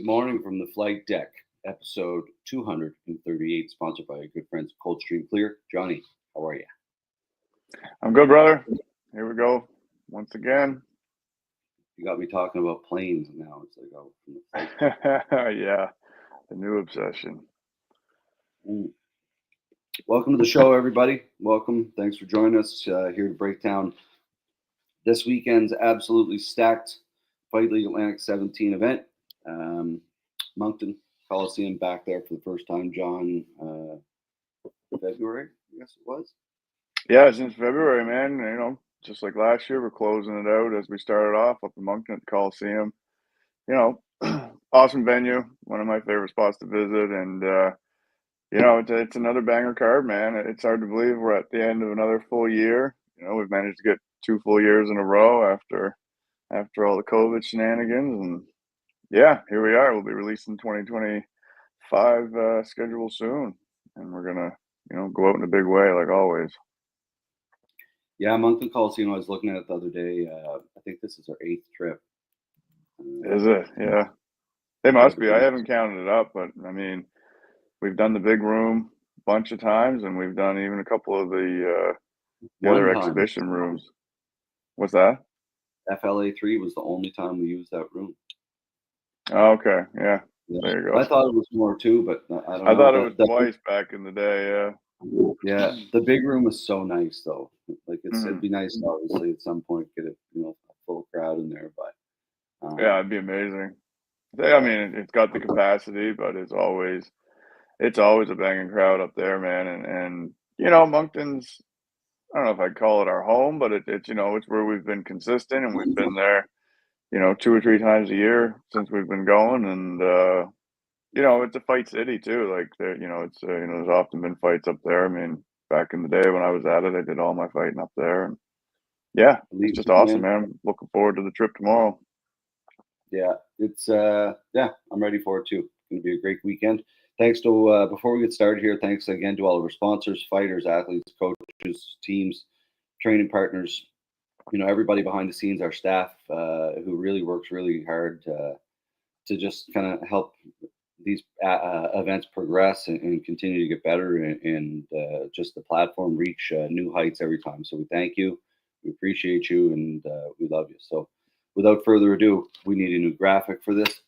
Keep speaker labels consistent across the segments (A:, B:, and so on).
A: morning from the flight deck, episode 238, sponsored by our good friends Coldstream Clear. Johnny, how are you?
B: I'm good, brother. Here we go once again.
A: You got me talking about planes now. It's like, oh, from the flight.
B: Yeah, the new obsession.
A: Welcome to the show, everybody. Welcome. Thanks for joining us here to break down this weekend's absolutely stacked Fight League Atlantic 17 event. Moncton Coliseum back there for the first time, John, February, I guess it was.
B: Yeah, since February, man. You know, just like last year, we're closing it out as we started off up in Moncton at the Coliseum. You know, awesome venue, one of my favorite spots to visit, and you know, it's another banger card, man. It's hard to believe we're at the end of another full year. You know, we've managed to get 2 full years in a row after all the COVID shenanigans, and yeah, here we are. We'll be releasing 2025 schedule soon, and we're gonna, you know, go out in a big way like always.
A: Yeah, Moncton Coliseum, I was looking at it the other day. I think this is our 8th trip.
B: Is it? Yeah. They must be. I haven't counted it up, but I mean, we've done the big room a bunch of times, and we've done even a couple of the other exhibition rooms. What's that?
A: FLA 3 was the only time we used that room.
B: Oh, okay. Yeah. There you go.
A: I thought it was more too, but I don't know.
B: I thought it was twice back in the day, yeah.
A: Yeah, the big room was so nice, though. Like it'd be nice to obviously at some point get a full crowd in there, but
B: yeah, it'd be amazing. I mean, it's got the capacity, but it's always a banging crowd up there, man. And you know, Moncton's, I don't know if I'd call it our home, but it's you know, it's where we've been consistent, and we've been there, you know, 2 or 3 times a year since we've been going, and you know, it's a fight city too. Like there, you know, it's you know, there's often been fights up there. I mean, back in the day when I was at it, I did all my fighting up there, and yeah, it's just awesome, man. Looking forward to the trip tomorrow.
A: Yeah, it's yeah, I'm ready for it too. It's gonna be a great weekend. Thanks to before we get started here, thanks again to all of our sponsors, fighters, athletes, coaches, teams, training partners. You know, everybody behind the scenes, our staff who really works really hard to just kind of help these events progress and continue to get better and just the platform reach new heights every time. So we thank you, we appreciate you, and we love you. So without further ado, we need a new graphic for this.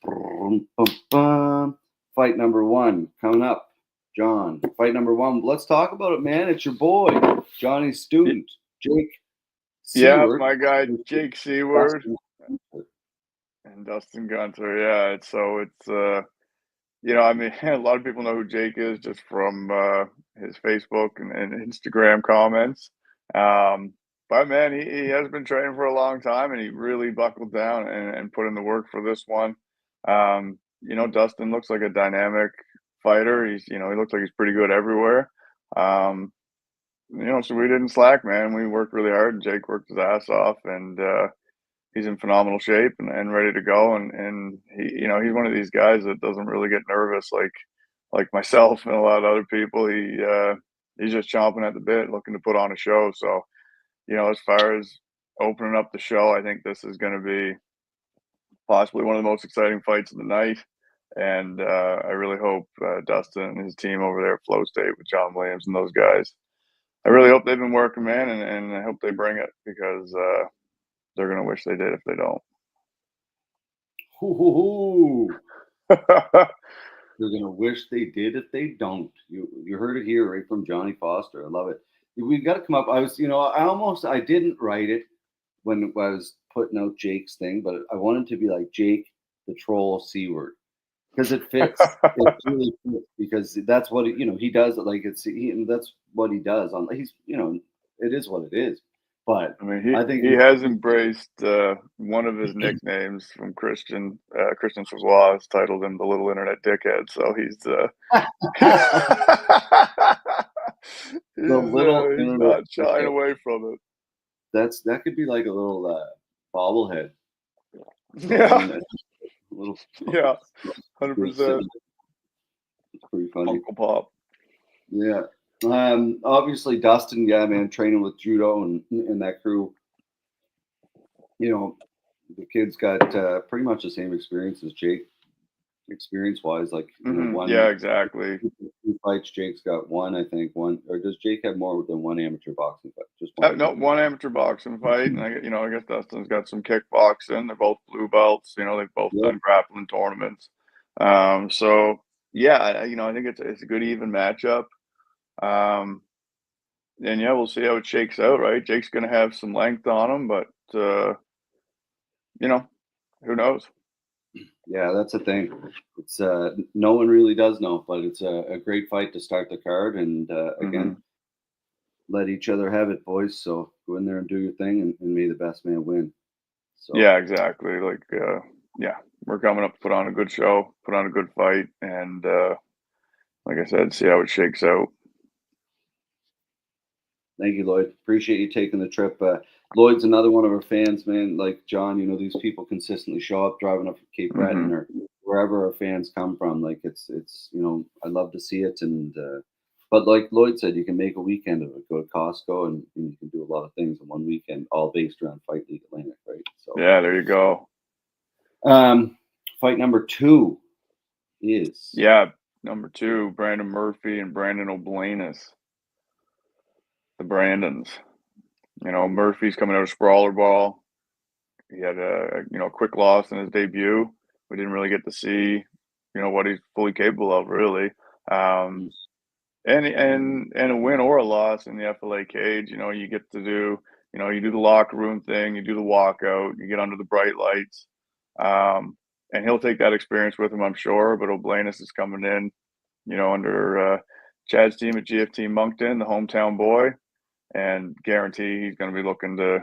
A: Fight number 1 coming up. John, fight number 1. Let's talk about it, man. It's your boy, Johnny's student, Jake Seward.
B: Yeah, my guy, Jake Seward. And Dustin Gunter, yeah. It's you know, I mean, a lot of people know who Jake is just from his Facebook and Instagram comments. But man, he has been training for a long time, and he really buckled down and put in the work for this one. You know, Dustin looks like a dynamic fighter. You know, he looks like he's pretty good everywhere. You know, so we didn't slack, man. We worked really hard, and Jake worked his ass off, and he's in phenomenal shape and ready to go. And he, you know, he's one of these guys that doesn't really get nervous like myself and a lot of other people. He's just chomping at the bit, looking to put on a show. So, you know, as far as opening up the show, I think this is going to be possibly one of the most exciting fights of the night. And I really hope Dustin and his team over there at Flow State with John Williams and those guys, I really hope they've been working, man, and I hope they bring it, because they're going to wish they did if they don't.
A: They're going to wish they did if they don't. You heard it here right from Johnny Foster. I love it. We've got to come up. I was, you know, I didn't write it when I was putting out Jake's thing, but I wanted to be like Jake the Troll Seward, because it fits. It really fits, because that's what you know, he does. Like that's what he does. He's, you know, it is what it is. But
B: I mean,
A: I think
B: he has embraced one of his nicknames from Christian Sauzois has titled him the Little Internet Dickhead. So he's he's not shying away from it.
A: That could be like a little bobblehead.
B: Yeah. Yeah, 100%.
A: It's pretty funny.
B: Uncle Pop.
A: Yeah. Obviously Dustin, yeah, man, training with judo and that crew. You know, the kid's got pretty much the same experience as Jake. experience-wise. Like, you know, one
B: Yeah, exactly.
A: two fights, Jake's got one, I think, one, or does Jake have more than one amateur boxing fight? Just one.
B: No, one amateur boxing fight, and I guess Dustin's got some kickboxing. They're both blue belts. They've both
A: Yeah.
B: done grappling tournaments. So yeah, I think it's a good even matchup. And yeah, we'll see how it shakes out, right? Jake's going to have some length on him, but who knows?
A: Yeah, that's the thing. It's no one really does know, but it's a great fight to start the card, and again, let each other have it, boys. So go in there and do your thing, and may the best man win. So
B: Yeah, exactly. Like, yeah, we're coming up to put on a good show, put on a good fight, and like I said, see how it shakes out.
A: thank you, Lloyd. Appreciate you taking the trip. Lloyd's another one of our fans, man. Like John, these people consistently show up driving up from Cape Breton or wherever our fans come from. Like it's I love to see it. And but like Lloyd said, you can make a weekend of it. Go to Costco and you can do a lot of things in one weekend, all based around Fight League Atlantic, right? So
B: yeah, there you go.
A: Fight number 2 is
B: number 2, Brandon Murphy and Brandon O'Blanis. The Brandons. Murphy's coming out of Sprawler Ball. He had a quick loss in his debut. We didn't really get to see what he's fully capable of, really. And a win or a loss in the FLA cage. You get to do you do the locker room thing, you do the walkout, you get under the bright lights, and he'll take that experience with him, I'm sure. But O'Blanis is coming in, under Chad's team at GFT Moncton, the hometown boy, and guarantee he's going to be looking to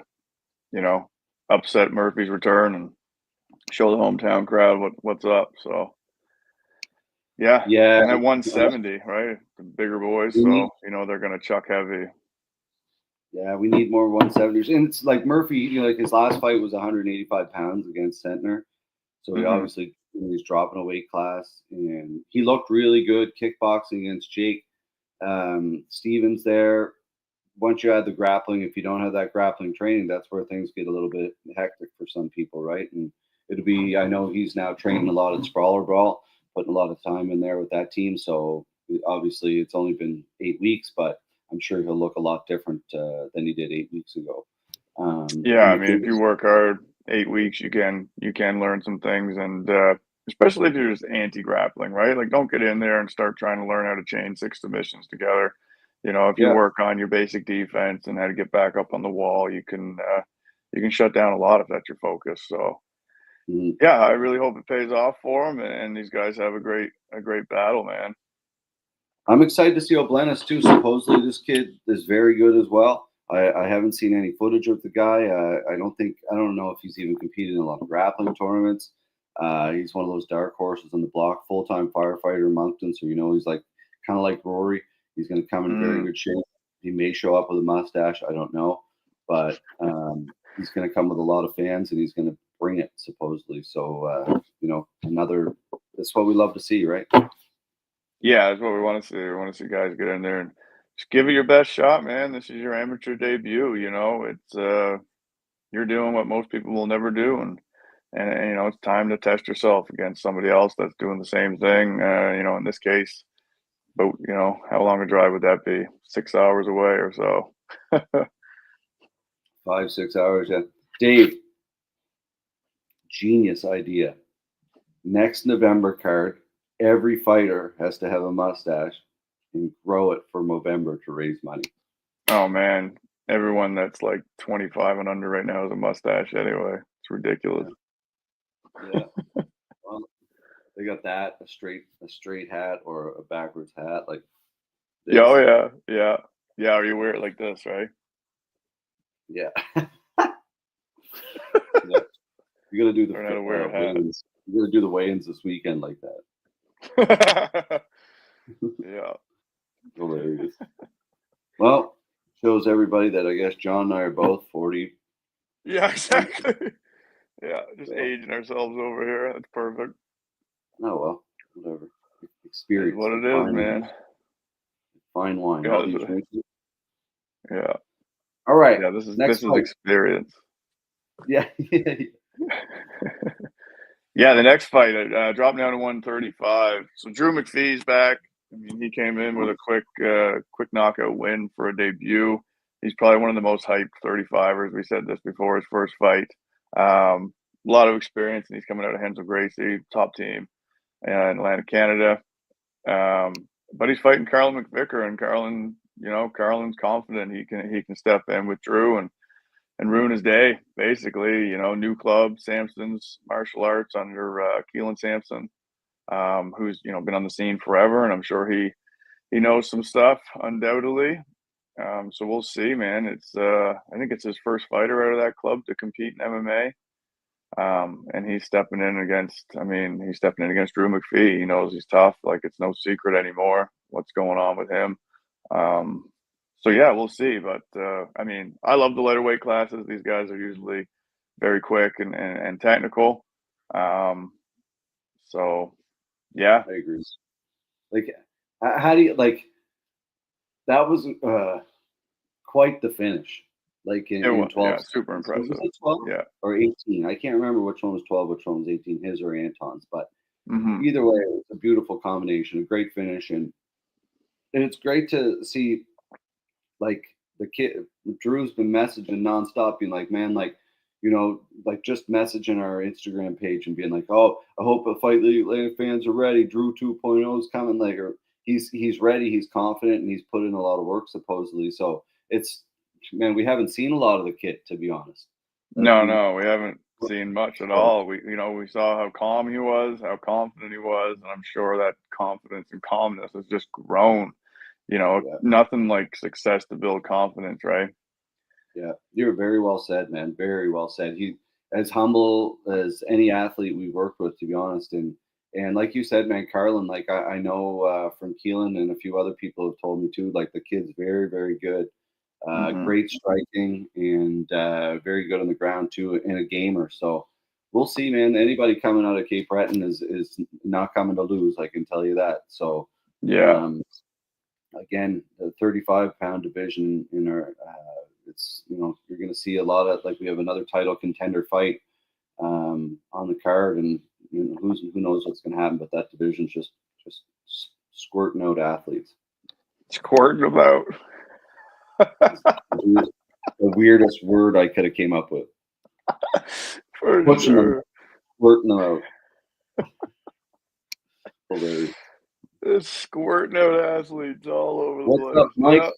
B: upset Murphy's return and show the hometown crowd what's up. So yeah, and at 170, right? The bigger boys, so they're going to chuck heavy.
A: Yeah, we need more 170s. And it's like Murphy, like his last fight was 185 pounds against Sentner. So he obviously he's dropping a weight class, and he looked really good kickboxing against Jake Stevens there. Once you add the grappling, if you don't have that grappling training, that's where things get a little bit hectic for some people, right? And I know he's now training a lot at Sprawler Brawl, putting a lot of time in there with that team. So obviously it's only been 8 weeks, but I'm sure he'll look a lot different than he did 8 weeks ago.
B: Yeah, I mean, if you work hard 8 weeks, you can learn some things, and especially if you're just anti-grappling, right? Like, don't get in there and start trying to learn how to chain 6 submissions together. If you work on your basic defense and how to get back up on the wall, you can shut down a lot if that's your focus. So, yeah, I really hope it pays off for him, and these guys have a great battle, man.
A: I'm excited to see O'Blanis too. Supposedly this kid is very good as well. I haven't seen any footage of the guy. I don't know if he's even competed in a lot of grappling tournaments. He's one of those dark horses on the block, full-time firefighter in Moncton. So he's like kind of like Rory. He's going to come in very good shape. He may show up with a mustache. I don't know, but he's going to come with a lot of fans, and he's going to bring it supposedly. So that's what we love to see, right?
B: Yeah, that's what we want to see. We want to see guys get in there and just give it your best shot, man. This is your amateur debut. It's you're doing what most people will never do, and it's time to test yourself against somebody else that's doing the same thing. In this case, but how long a drive would that be? 6 hours away or so.
A: 5, 6 hours, yeah. Dave, genius idea. Next November card, every fighter has to have a mustache and grow it for November to raise money.
B: Oh man, everyone that's like 25 and under right now has a mustache anyway. It's ridiculous.
A: Yeah. Well, they got that, a straight hat or a backwards hat, like this.
B: Yeah, oh yeah. Or you wear it like this, right?
A: Yeah. Yeah. You gotta do
B: Learn how to wear a hat.
A: You gotta do the weigh-ins this weekend like that.
B: Yeah.
A: Hilarious. Well, shows everybody that I guess John and I are both 40.
B: Yeah, exactly. Yeah, just aging ourselves over here. That's perfect.
A: Oh well, whatever. Experience.
B: It's what it is, man.
A: Fine wine.
B: Yeah.
A: All right.
B: Yeah, this is experience.
A: Yeah.
B: Yeah, the next fight, dropped down to 135. So Drew McPhee's back. I mean, he came in with a quick knockout win for a debut. He's probably one of the most hyped 35ers. We said this before his first fight. A lot of experience, and he's coming out of Hensel Gracie, top team in Atlantic Canada. But he's fighting Carlin McVicker, and Carlin's confident he can step in with Drew and ruin his day, basically. New club, Sampson's Martial Arts under Keelan Sampson, who's been on the scene forever, and I'm sure he knows some stuff, undoubtedly. So we'll see, man. I think it's his first fighter out of that club to compete in MMA. And he's stepping in against Drew McPhee. He knows he's tough. Like, it's no secret anymore what's going on with him. So yeah, we'll see. But I love the lighter weight classes. These guys are usually very quick and technical. So yeah,
A: I agree. Like, how do you like? That was quite the finish. Like in 12,
B: yeah, super impressive.
A: Was it 12
B: Yeah,
A: or 18? I can't remember which one was 12, which one was 18, his or Anton's. But either way, it was a beautiful combination, a great finish, and it's great to see. Like, the kid Drew's been messaging nonstop, being like, man, like, like, just messaging our Instagram page and being like, oh, I hope the Fight League fans are ready. Drew 2.0 is coming. Like, or he's ready, he's confident, and he's put in a lot of work, supposedly. So it's, man, we haven't seen a lot of the kid, to be honest.
B: No, we haven't seen much at all. We saw how calm he was, how confident he was, and I'm sure that confidence and calmness has just grown. Nothing like success to build confidence, right?
A: Yeah, you're very well said, man. Very well said. He as humble as any athlete we've worked with, to be honest. And like you said, man, Carlin, like, I know from Keelan and a few other people have told me too, like, the kid's very, very good. Great striking, and very good on the ground too, and a gamer. So we'll see, man. Anybody coming out of Cape Breton is not coming to lose, I can tell you that. So
B: yeah.
A: Again, the 35-pound division in our it's you're going to see a lot of, like, we have another title contender fight on the card, and who knows what's going to happen, but that division's just squirting out athletes.
B: Squirting about.
A: The weirdest word I could have came up with.
B: For sure.
A: Squirting them out. Hilarious.
B: It's squirting out athletes all over the place.
A: What's up, Mike? How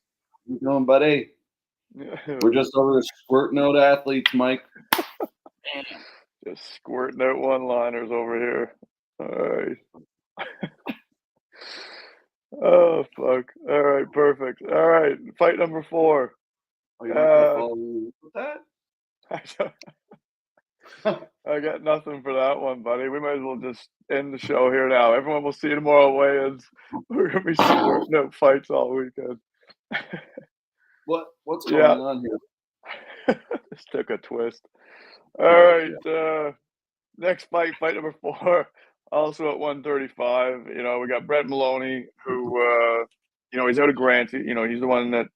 A: you doing, buddy? We're just over there squirting out athletes, Mike.
B: Just squirting out one-liners over here. All right. Oh, fuck. All right, perfect. All right, fight number 4.
A: Are you not gonna follow me with that?
B: I got nothing for that one, buddy. We might as well just end the show here now. Everyone will see you tomorrow, weigh-ins. We're gonna be squirting out fights all weekend.
A: What's going on here?
B: This took a twist. All right, next fight number 4, also at 135. We got Brett Maloney, who he's out of Grant. He's the one that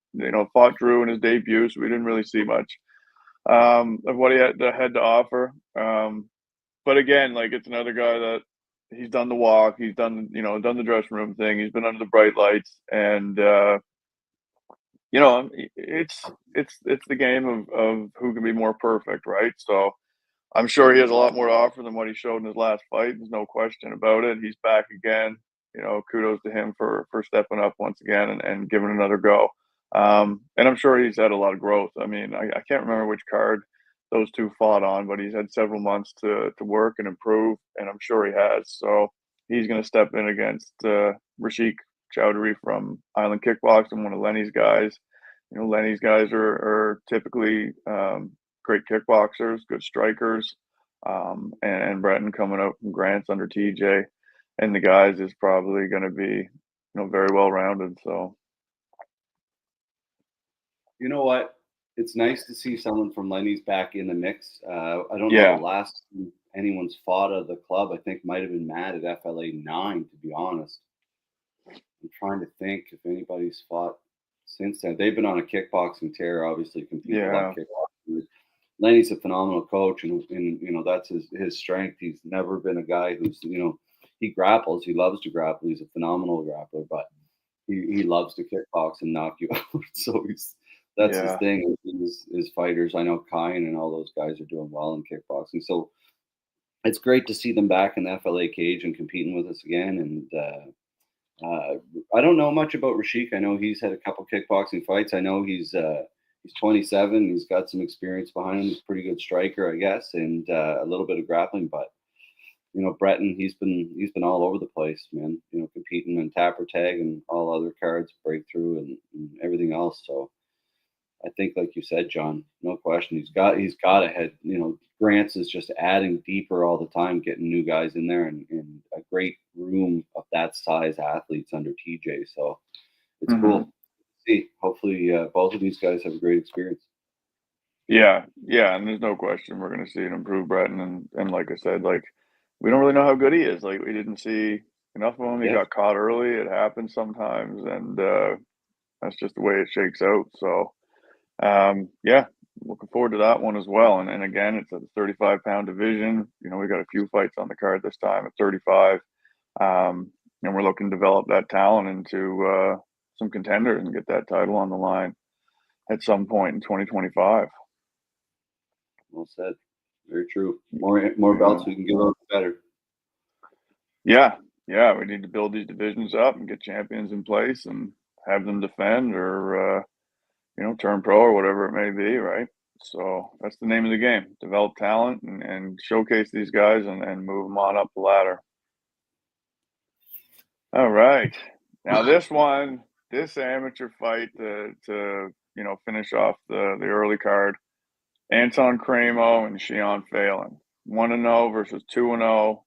B: fought Drew in his debut, so we didn't really see much of what he had to offer. But again, like, it's another guy that he's done the walk, he's done the dressing room thing, he's been under the bright lights, and it's the game of who can be more perfect, right? So I'm sure he has a lot more to offer than what he showed in his last fight. There's no question about it. He's back again. Kudos to him for stepping up once again and giving another go. And I'm sure he's had a lot of growth. I mean, I can't remember which card those two fought on, but he's had several months to work and improve, and I'm sure he has. So he's going to step in against Rashik Chowdhury from Island Kickboxing, one of Lenny's guys. Lenny's guys are typically great kickboxers, good strikers, and Breton coming out from Grants under TJ and the guys is probably going to be very well rounded. So
A: you know what? It's nice to see someone from Lenny's back in the mix. I don't know the last time anyone's fought of the club. I think might have been Matt at FLA 9, to be honest. I'm trying to think if anybody's fought since then. They've been on a kickboxing tear, obviously competing a lot of kickboxing. Lenny's a phenomenal coach, and that's his strength. He's never been a guy who's he grapples. He loves to grapple. He's a phenomenal grappler, but he loves to kickbox and knock you out. So that's his thing. His fighters. I know Kyan and all those guys are doing well in kickboxing. So it's great to see them back in the FLA cage and competing with us again. And I don't know much about Rashik. I know he's had a couple kickboxing fights. I know he's 27. He's got some experience behind him. He's a pretty good striker, I guess, and a little bit of grappling. But Breton, he's been all over the place, man. Competing in tapper tag and all other cards, breakthrough, and everything else. So I think, like you said, John, no question, he's got a head. Grants is just adding deeper all the time, getting new guys in there, and a great room of that size athletes under TJ. So it's cool. See, hopefully both of these guys have a great experience.
B: Yeah, and there's no question we're going to see an improved Breton, and like I said, like we don't really know how good he is. Like we didn't see enough of him. He got caught early. It happens sometimes, and that's just the way it shakes out. So looking forward to that one as well. And again, it's a 35-pound division. We got a few fights on the card this time at 35, and we're looking to develop that talent into some contenders and get that title on the line at some point in 2025.
A: Well said. Very true. More belts we can give out, the better.
B: Yeah, we need to build these divisions up and get champions in place and have them defend or turn pro or whatever it may be, right? So that's the name of the game: develop talent and showcase these guys and move them on up the ladder. All right, now this amateur fight to finish off the early card. Anton Cremo and Shion Phelan, 1-0 versus 2-0,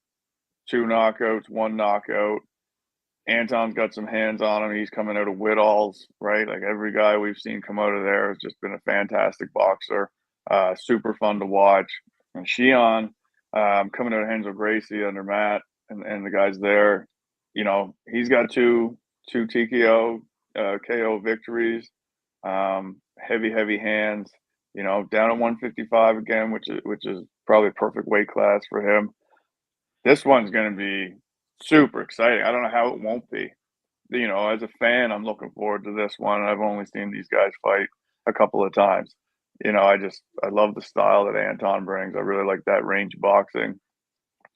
B: 2 knockouts, 1 knockout. Anton's got some hands on him. He's coming out of Whittall's, right? Like every guy we've seen come out of there has just been a fantastic boxer. Super fun to watch. And Shion, coming out of Renzo Gracie under Matt and the guys there, he's got two TKO, KO victories. Heavy hands. Down at 155 again, which is probably a perfect weight class for him. This one's going to be super exciting. I don't know how it won't be. As a fan, I'm looking forward to this one. I've only seen these guys fight a couple of times. I love the style that Anton brings. I really like that range boxing.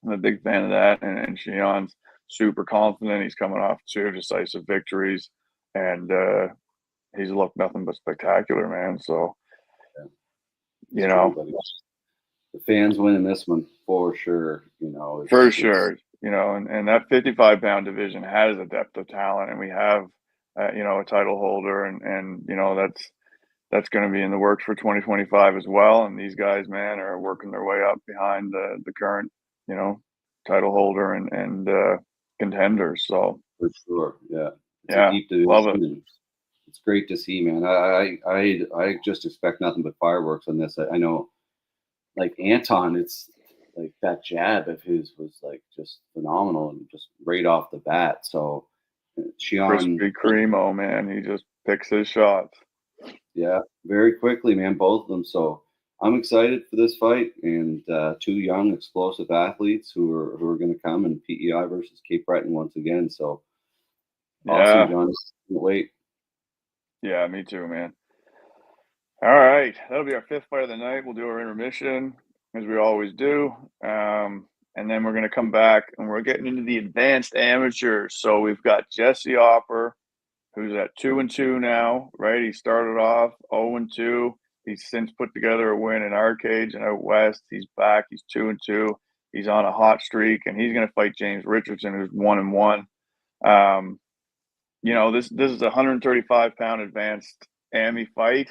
B: I'm a big fan of that. And Shion's super confident. He's coming off 2 decisive victories, and he's looked nothing but spectacular, man. So,
A: the fans winning this one for sure.
B: For sure. And that 55-pound division has a depth of talent, and we have, a title holder, and that's going to be in the works for 2025 as well. And these guys, man, are working their way up behind the current, title holder and contenders. So
A: for sure,
B: love it.
A: It's great to see, man. I just expect nothing but fireworks on this. I know, like Anton, it's like that jab of his was like just phenomenal and just right off the bat. So Shion,
B: Crispy Cremo, man, he just picks his shots.
A: Yeah, very quickly, man, both of them. So I'm excited for this fight, and 2 young, explosive athletes who are going to come, and PEI versus Cape Breton once again. So awesome, John. Can't wait.
B: Yeah, me too, man. All right, that'll be our 5th fight of the night. We'll do our intermission as we always do, and then we're going to come back and we're getting into the advanced amateurs. So we've got Jesse Opper, who's at 2-2 now, right? He started off 0-2. He's since put together a win in our cage and out west. He's back. He's 2-2. He's on a hot streak, and he's going to fight James Richardson, who's 1-1. This is a 135-pound advanced AMI fight.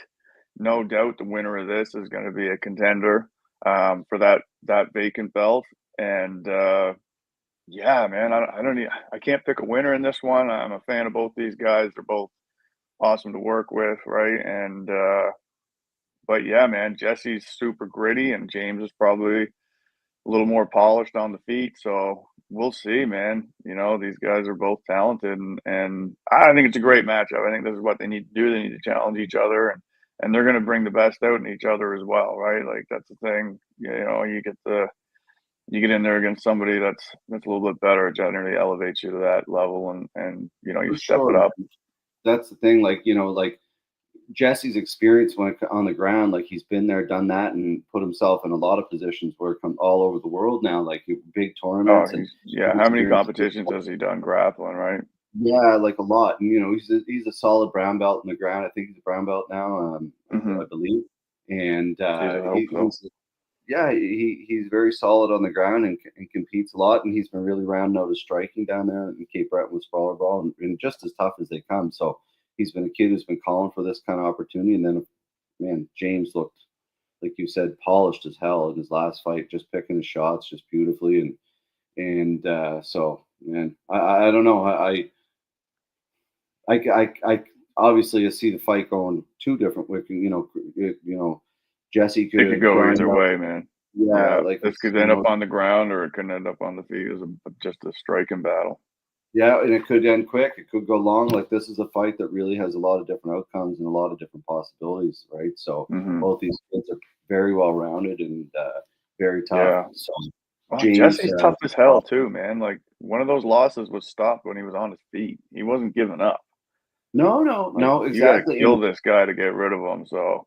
B: No doubt the winner of this is going to be a contender for that vacant belt. And man, I can't pick a winner in this one. I'm a fan of both these guys. They're both awesome to work with, right? And but yeah, man, Jesse's super gritty, and James is probably a little more polished on the feet. So we'll see, man. These guys are both talented, and I think it's a great matchup. I think this is what they need to do. They need to challenge each other and they're going to bring the best out in each other as well, right? Like that's the thing. You get in there against somebody that's a little bit better. It generally elevates you to that level, and you
A: For
B: step
A: sure,
B: it up.
A: man. That's the thing. Like like Jesse's experience on the ground, like he's been there, done that, and put himself in a lot of positions where it comes all over the world now, like big
B: Oh,
A: tournaments and
B: how many
A: experience.
B: competitions has he done grappling, right?
A: Yeah, like a lot. And he's a solid brown belt in the ground. I think he's a brown belt now,
B: Mm-hmm.
A: I believe. And
B: Geez, I hope so.
A: he's very solid on the ground and competes a lot. And he's been really rounding out his striking down there in Cape Breton with Sprawler Ball, and just as tough as they come. So he's been a kid who's been calling for this kind of opportunity. And then, man, James looked, like you said, polished as hell in his last fight, just picking his shots just beautifully. So, man, I don't know. I obviously see the fight going two different ways. Jesse
B: It could
A: could
B: go
A: grind
B: either
A: up.
B: way, man.
A: Yeah,
B: Yeah,
A: like
B: this
A: it's
B: could end up on the ground, or it can end up on the feet as just a striking battle.
A: yeah, and it could end quick. It could go long. Like this is a fight that really has a lot of different outcomes and a lot of different possibilities, right? So
B: Mm-hmm.
A: both these kids are very well rounded and very tough.
B: Yeah.
A: So
B: Oh,
A: James,
B: Jesse's tough as hell too, man. Like one of those losses was stopped when he was on his feet. He wasn't giving up. Like
A: no,
B: you got to
A: exactly.
B: kill this guy to get rid of him. So,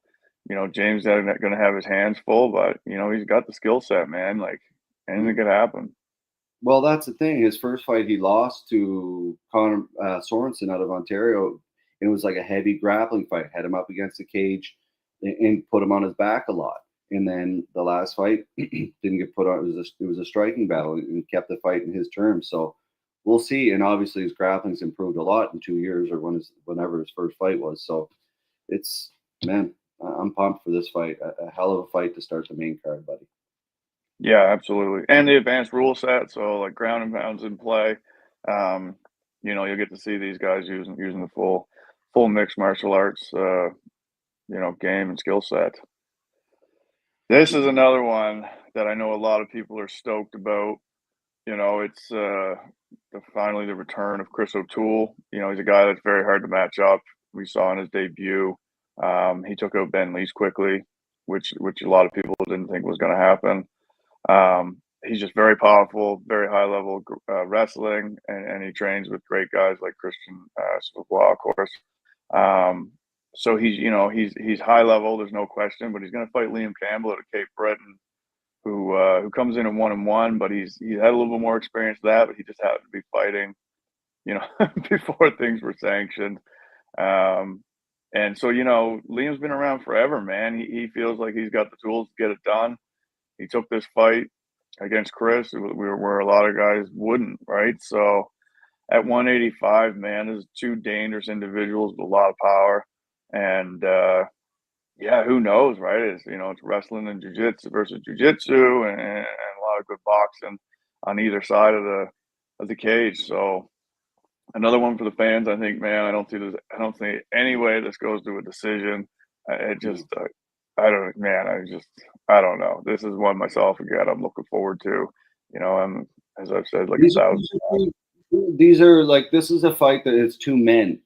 B: James is going to have his hands full, but he's got the skill set, man. Like anything could happen.
A: Well, that's the thing. His first fight, he lost to Connor Sorensen out of Ontario. It was like a heavy grappling fight. Had him up against the cage and put him on his back a lot. And then the last fight didn't get put on. It was a striking battle and kept the fight in his terms. So we'll see. And obviously, his grappling's improved a lot in 2 years, or whenever his first fight was. So it's, man, I'm pumped for this fight. A hell of a fight to start the main card, buddy.
B: Yeah, absolutely. And the advanced rule set, so like ground and pounds in play. You'll get to see these guys using the full mixed martial arts game and skill set. This is another one that I know a lot of people are stoked about. It's finally the return of Chris O'Toole. He's a guy that's very hard to match up. We saw in his debut, he took out Ben Lees quickly, which a lot of people didn't think was going to happen. He's just very powerful, very high level wrestling, and he trains with great guys like Christian Savoie, of course. So he's high level. There's no question, but he's going to fight Liam Campbell out of Cape Breton, who comes in at 1-1, but he's had a little bit more experience than that, but he just happened to be fighting, before things were sanctioned. And so Liam's been around forever, man. He feels like he's got the tools to get it done. He took this fight against Chris, where a lot of guys wouldn't, right? So at 185, man, there's two dangerous individuals with a lot of power, and who knows, right? It's wrestling and jiu-jitsu versus jiu-jitsu, and a lot of good boxing on either side of the cage. So another one for the fans, I think, man. I don't see any way this goes to a decision. I don't know. This is one myself again. I'm looking forward to. I'm, as I've said, like
A: These
B: 1,000.
A: these are like, this is a fight that it's two men,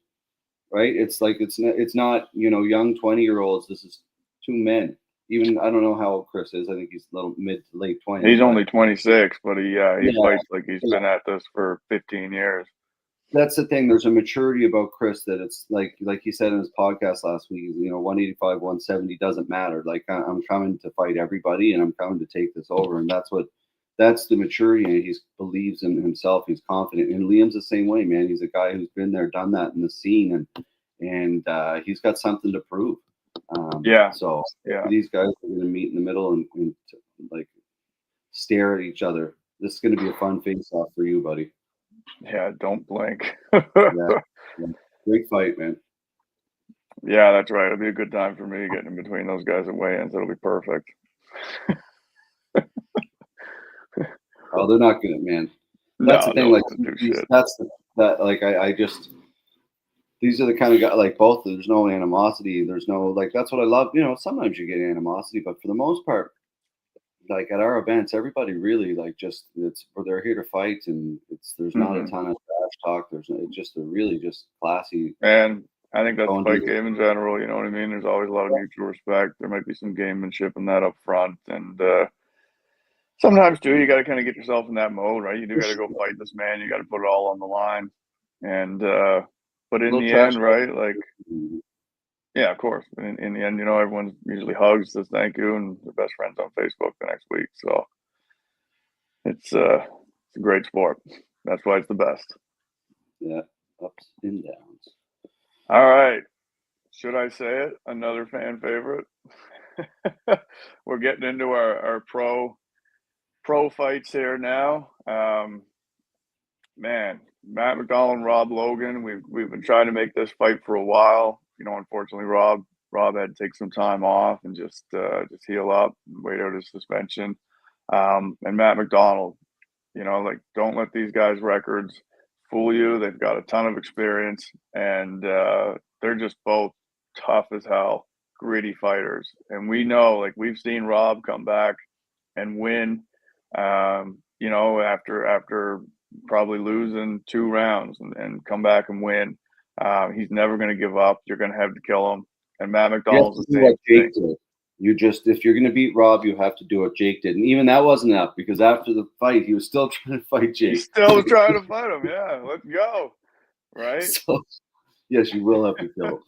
A: right? It's like it's not young 20-year-olds. This is two men. Even I don't know how old Chris is. I think he's a little mid to late 20s.
B: He's only 26, but he fights like he's been at this for 15 years.
A: That's the thing. There's a maturity about Chris that it's like he said in his podcast last week. 185, 170 doesn't matter. Like I'm coming to fight everybody, and I'm coming to take this over, and that's the maturity. And he believes in himself. He's confident. And Liam's the same way, man. He's a guy who's been there, done that in the scene, and he's got something to prove. So these guys are going to meet in the middle and like stare at each other. This is going to be a fun face-off for you, buddy.
B: Yeah, don't blink.
A: Yeah. Great fight, man.
B: Yeah, that's right. It'll be a good time for me getting in between those guys at weigh-ins. It'll be perfect.
A: Oh, they're not good, man. That's the thing. Like, these are the kind of guys, like, both. There's no animosity. There's no, like, that's what I love. Sometimes you get animosity, but for the most part, like at our events, everybody really they're here to fight, and there's not a ton of trash talk. It's just a really just classy.
B: And I think that's the
A: Going
B: fight
A: to
B: game in general. You know what I mean? There's always a lot of mutual respect. There might be some gamemanship in that up front, and sometimes too, you got to kind of get yourself in that mode, right? You do got to go fight this man. You got to put it all on the line, and but
A: a
B: in
A: little
B: the
A: trash
B: end,
A: talk.
B: right? Like, yeah, of course. In the end, you know, everyone usually hugs, says thank you, and they're best friends on Facebook the next week. So it's a great sport. That's why it's the best.
A: Yeah, ups and downs.
B: All right. Should I say it? Another fan favorite. We're getting into our pro fights here now. Man, Matt McDonald and Rob Logan. We've been trying to make this fight for a while. You know, unfortunately, Rob had to take some time off and just heal up and wait out his suspension. And Matt McDonald, you know, like, don't let these guys' records fool you. They've got a ton of experience, and they're just both tough as hell, gritty fighters. And we know, like, we've seen Rob come back and win, you know, after probably losing 2 rounds and come back and win. He's never going to give up. You're going to have to kill him. And Matt McDonald's the same thing.
A: Did. You just, if you're going to beat Rob, you have to do what Jake did. And even that wasn't enough, because after the fight, he was still trying to fight Jake.
B: He's still trying to fight him. Yeah, let's go. Right?
A: So, yes, you will have to kill him.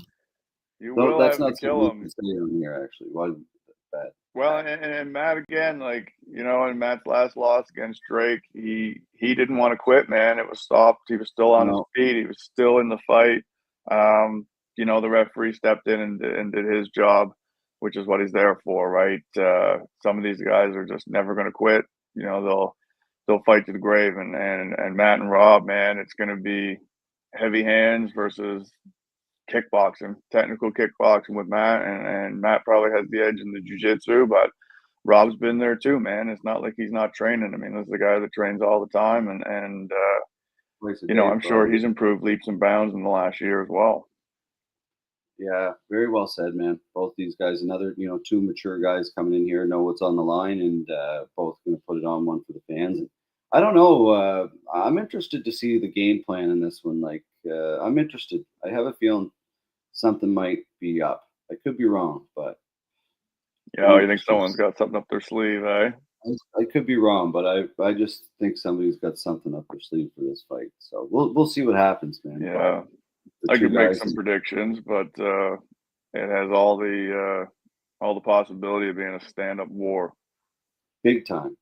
B: You will
A: that's
B: have
A: not
B: to kill him.
A: To say on here, actually. Why that?
B: Well, and Matt, again, like, you know, in Matt's last loss against Drake, he didn't want to quit, man. It was stopped. He was still on his feet. He was still in the fight. You know, the referee stepped in and did his job, which is what he's there for, right? Some of these guys are just never going to quit. You know, they'll fight to the grave. And Matt and Rob, man, it's going to be heavy hands versus kickboxing, technical kickboxing with Matt, and Matt probably has the edge in the jiu-jitsu, but Rob's been there too, man. It's not like he's not training. I mean, this is a guy that trains all the time, and you know, I'm sure he's improved leaps and bounds in the last year as well.
A: Yeah, very well said, man. Both these guys, another, you know, 2 mature guys coming in here, know what's on the line, and both going to put it on, one for the fans. And I don't know. I'm interested to see the game plan in this one. Like, I'm interested. I have a feeling something might be up. I could be wrong, but
B: yeah, you think someone's got something up their sleeve, eh?
A: I could be wrong, but I just think somebody's got something up their sleeve for this fight. So we'll see what happens, man.
B: Yeah, I could make some predictions, but it has all the possibility of being a stand-up war.
A: Big time.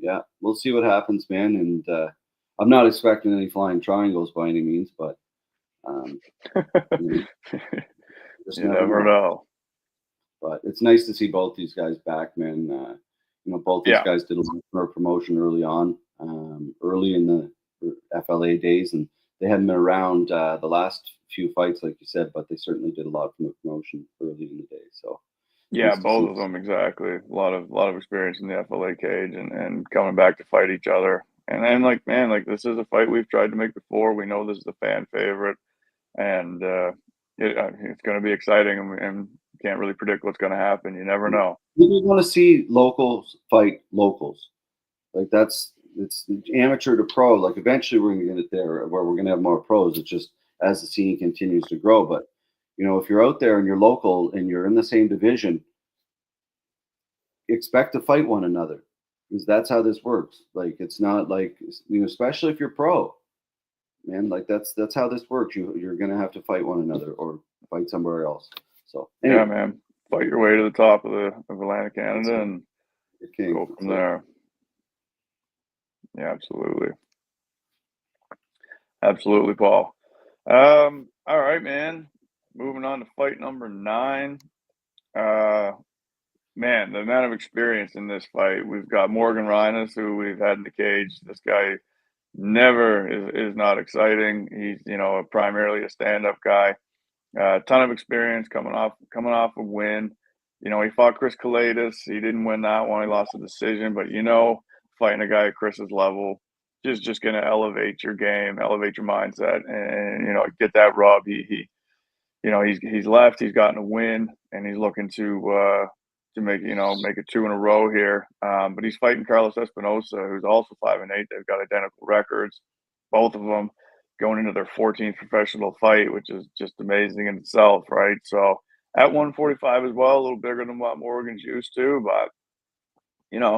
A: Yeah, we'll see what happens, man. And I'm not expecting any flying triangles by any means, but
B: you never know.
A: But it's nice to see both these guys back, man. You know, both these guys did a lot more promotion early on, early in the FLA days, and they hadn't been around the last few fights, like you said, but they certainly did a lot from the promotion early in the day. So
B: yeah, nice both of them, exactly. A lot of experience in the FLA cage, and coming back to fight each other. And then, like, man, like, this is a fight we've tried to make before. We know this is a fan favorite, and it's going to be exciting, and can't really predict what's going to happen. You never know.
A: You want to see locals fight locals. Like, it's amateur to pro. Like, eventually we're going to get it there where we're going to have more pros. It's just as the scene continues to grow. But, you know, if you're out there and you're local and you're in the same division, expect to fight one another, because that's how this works. Like, it's not like, you know, especially if you're pro, man, like that's how this works. You're going to have to fight one another or fight somewhere else. So
B: anyway. Yeah, man, fight your way to the top of Atlantic Canada and go from there. Yeah, absolutely, Paul. All right, man. Moving on to fight number 9. Man, the amount of experience in this fight. We've got Morgan Reines, who we've had in the cage. This guy never is not exciting. He's, you know, primarily a stand-up guy. Ton of experience coming off a win. You know, he fought Chris Kalidas. He didn't win that one. He lost a decision. But, you know, fighting a guy at Chris's level just going to elevate your game, elevate your mindset, and, you know, get that rub. He you know, he's left. He's gotten a win, and he's looking to make it 2 in a row here. But he's fighting Carlos Espinosa, who's also 5-8. They've got identical records, both of them. going into their 14th professional fight, which is just amazing in itself, right? So at 145 as well, a little bigger than what Morgan's used to, but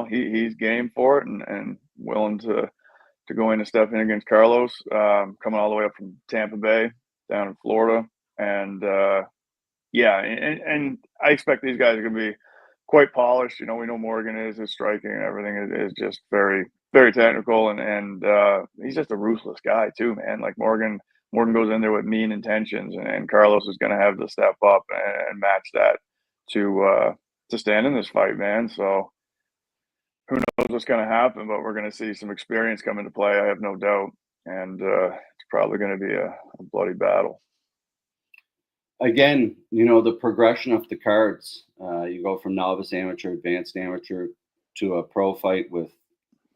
B: he's game for it and willing to go in and step in against Carlos, coming all the way up from Tampa Bay down in Florida. And yeah, and I expect these guys are going to be quite polished. We know Morgan is. His striking and everything is just very, very technical, and he's just a ruthless guy too, man. Like Morgan goes in there with mean intentions, and Carlos is going to have to step up and match that to stand in this fight, man. So who knows what's going to happen, but we're going to see some experience come into play, I have no doubt, and it's probably going to be a bloody battle.
A: Again, the progression of the cards. You go from novice amateur, advanced amateur, to a pro fight with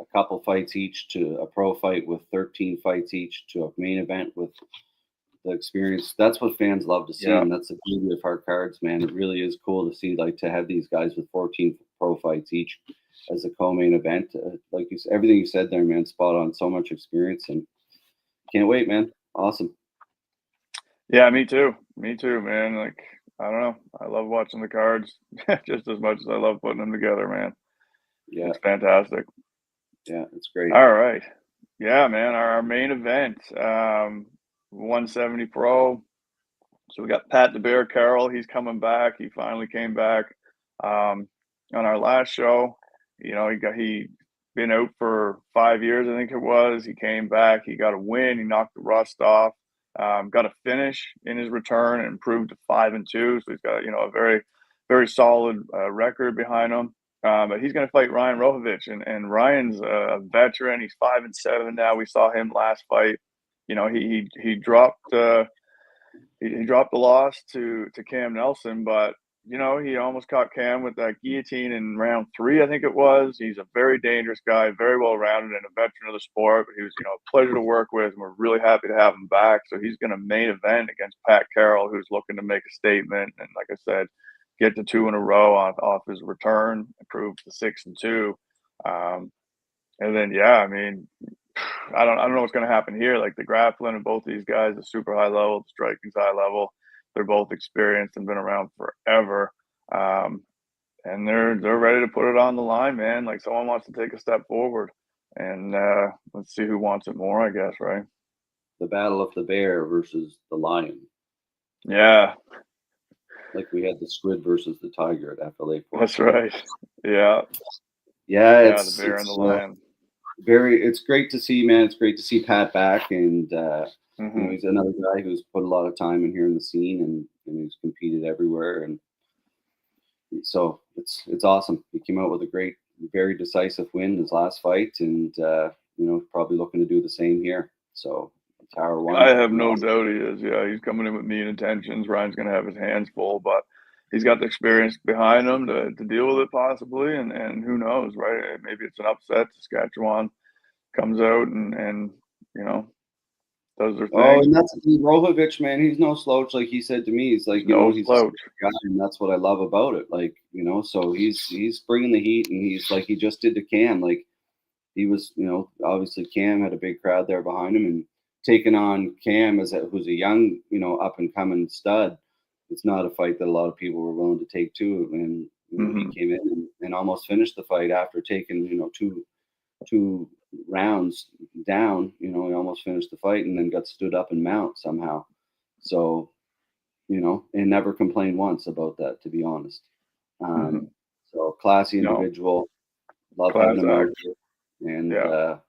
A: a couple fights each, to a pro fight with 13 fights each, to a main event with the experience. That's what fans love to see, and that's the beauty of our cards, man. It really is cool to see, to have these guys with 14 pro fights each as a co-main event. Like you said, everything you said there, man, spot on. So much experience, and can't wait, man. Awesome.
B: Yeah, me too, man. Like, I don't know, I love watching the cards just as much as I love putting them together, man.
A: Yeah,
B: it's fantastic.
A: Yeah, it's great.
B: All right, yeah, man. Our main event, 170 pro. So we got Pat the Bear Carroll. He's coming back. He finally came back on our last show. He been out for 5 years, I think it was. He came back. He got a win. He knocked the rust off. Got a finish in his return and improved to 5-2. So he's got a very, very solid record behind him. But he's going to fight Ryan Rohovich, and Ryan's a veteran. He's 5-7 now. We saw him last fight. He dropped. He dropped the loss to Cam Nelson, but he almost caught Cam with that guillotine in round 3, I think it was. He's a very dangerous guy, very well rounded, and a veteran of the sport. But he was a pleasure to work with, and we're really happy to have him back. So he's going to main event against Pat Carroll, who's looking to make a statement, and like I said, get to 2 in a row off his return, improve to 6-2. And then I don't know what's going to happen here. Like the grappling of both these guys is super high level. The striking's high level. They're both experienced and been around forever. And they're ready to put it on the line, man. Like someone wants to take a step forward, and let's see who wants it more, I guess, right?
A: The battle of the bear versus the lion.
B: Yeah.
A: Like we had the squid versus the tiger at FLA.
B: That's right. Yeah.
A: Yeah,
B: the bear and the lion.
A: It's great to see, man. It's great to see Pat back, and he's another guy who's put a lot of time in here in the scene, and he's competed everywhere, and so it's awesome. He came out with a great, very decisive win in his last fight, and probably looking to do the same here. So Tower 1.
B: I have no doubt he is. Yeah, he's coming in with mean intentions. Ryan's going to have his hands full, but he's got the experience behind him to deal with it possibly, and who knows, right? Maybe it's an upset. Saskatchewan comes out and does their thing.
A: Oh, and that's Rohovich, man. He's no slouch, like he said to me. He's like, he's a guy, and that's what I love about it. Like, so he's bringing the heat, and he's like he just did to Cam. Like he was, obviously Cam had a big crowd there behind him, and taking on Cam who's a young, up and coming stud. It's not a fight that a lot of people were willing to take to, and he came in and almost finished the fight after taking two rounds down. He almost finished the fight and then got stood up and mount somehow. So and never complained once about that, to be honest. So classy individual, love having him out here, and a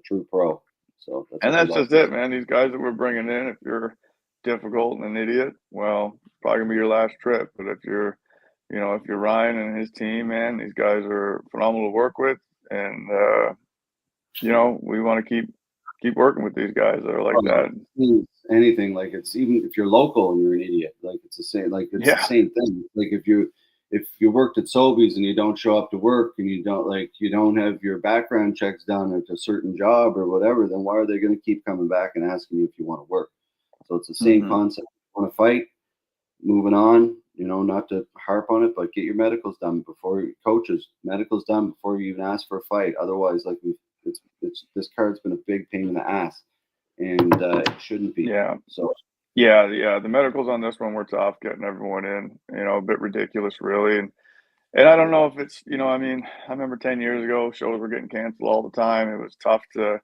A: true pro. So
B: that's just it, man. These guys that we're bringing in, if you're difficult and an idiot, well, probably gonna be your last trip. But if you're Ryan and his team, man, these guys are phenomenal to work with, and we want to keep working with these guys that are like that.
A: Anything, like it's even if you're local and you're an idiot, like it's the same. Like it's the same thing. Like if you worked at Sobeys and you don't show up to work and you don't have your background checks done at a certain job or whatever, then why are they going to keep coming back and asking you if you want to work? So it's the same concept. You want to fight, moving on, not to harp on it, but get your medicals done medicals done before you even ask for a fight. Otherwise, like this card's been a big pain in the ass, and it shouldn't be.
B: Yeah.
A: So
B: Yeah. The medicals on this one were tough, getting everyone in. A bit ridiculous, really. And I don't know if it's, I mean, I remember 10 years ago, shows were getting canceled all the time. It was tough to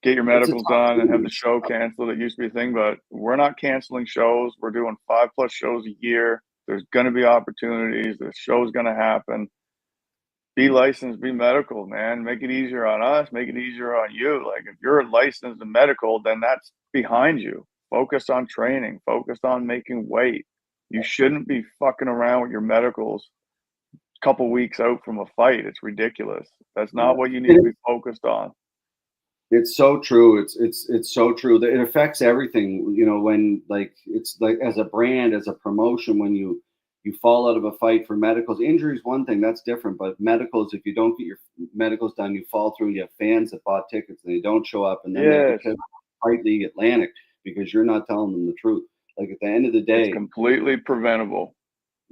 B: get your
A: it's a
B: medicals
A: tough
B: done and have
A: thing.
B: the show canceled. It used to be a thing, but we're not canceling shows. We're doing 5+ shows a year. There's going to be opportunities. The show's going to happen. Be licensed, be medical, man. Make it easier on us, make it easier on you. Like, if you're licensed and medical, then that's behind you. Focus on training, focus on making weight. You shouldn't be fucking around with your medicals a couple weeks out from a fight. It's ridiculous. That's not what you need to be focused on.
A: It's so true. It's so true that it affects everything. When it's like as a brand, as a promotion, when you fall out of a fight for medicals. Injury is one thing, that's different. But medicals, if you don't get your medicals done, you fall through. You have fans that bought tickets and they don't show up, and then they have to pivot Fight League Atlantic because you're not telling them the truth. Like, at the end of the day,
B: it's completely preventable.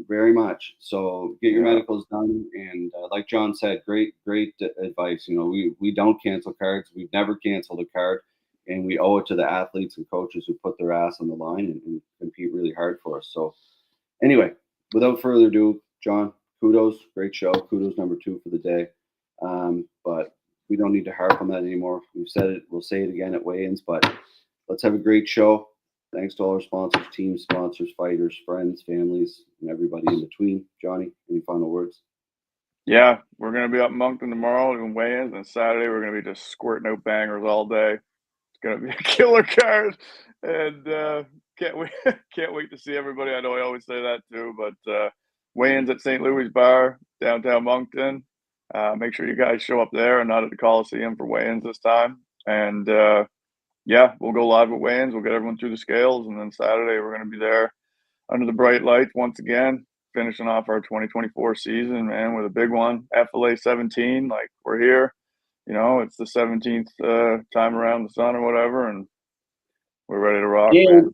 A: Very much. So get your medicals done, and like John said, great advice. We don't cancel cards. We've never canceled a card, and we owe it to the athletes and coaches who put their ass on the line and compete really hard for us. So anyway, without further ado, John, kudos, great show. Kudos number 2 for the day. But we don't need to harp on that anymore. We've said it. We'll say it again at weigh-ins. But let's have a great show. Thanks to all our sponsors, team sponsors, fighters, friends, families, and everybody in between. Johnny, any final words?
B: Yeah, we're going to be up in Moncton tomorrow doing weigh-ins, and Saturday we're going to be just squirting out bangers all day. It's going to be a killer card, and can't wait to see everybody. I know I always say that too, but weigh-ins at St. Louis Bar, downtown Moncton. Make sure you guys show up there and not at the Coliseum for weigh-ins this time. And yeah, we'll go live at weigh-ins. We'll get everyone through the scales, and then Saturday we're going to be there under the bright lights once again, finishing off our 2024 season, man, with a big one. FLA 17, like, we're here. It's the 17th time around the sun or whatever, and we're ready to rock, man.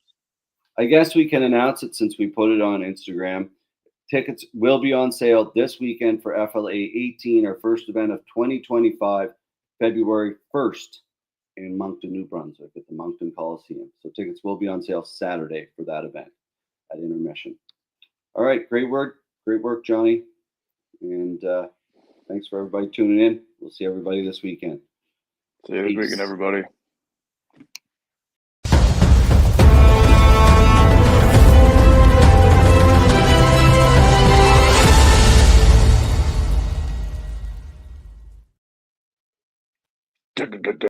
A: I guess we can announce it since we put it on Instagram. Tickets will be on sale this weekend for FLA 18, our first event of 2025, February 1st. In Moncton, New Brunswick at the Moncton Coliseum. So tickets will be on sale Saturday for that event at intermission. All right, great work, Johnny. And thanks for everybody tuning in. We'll see everybody this weekend.
B: See you this weekend, everybody.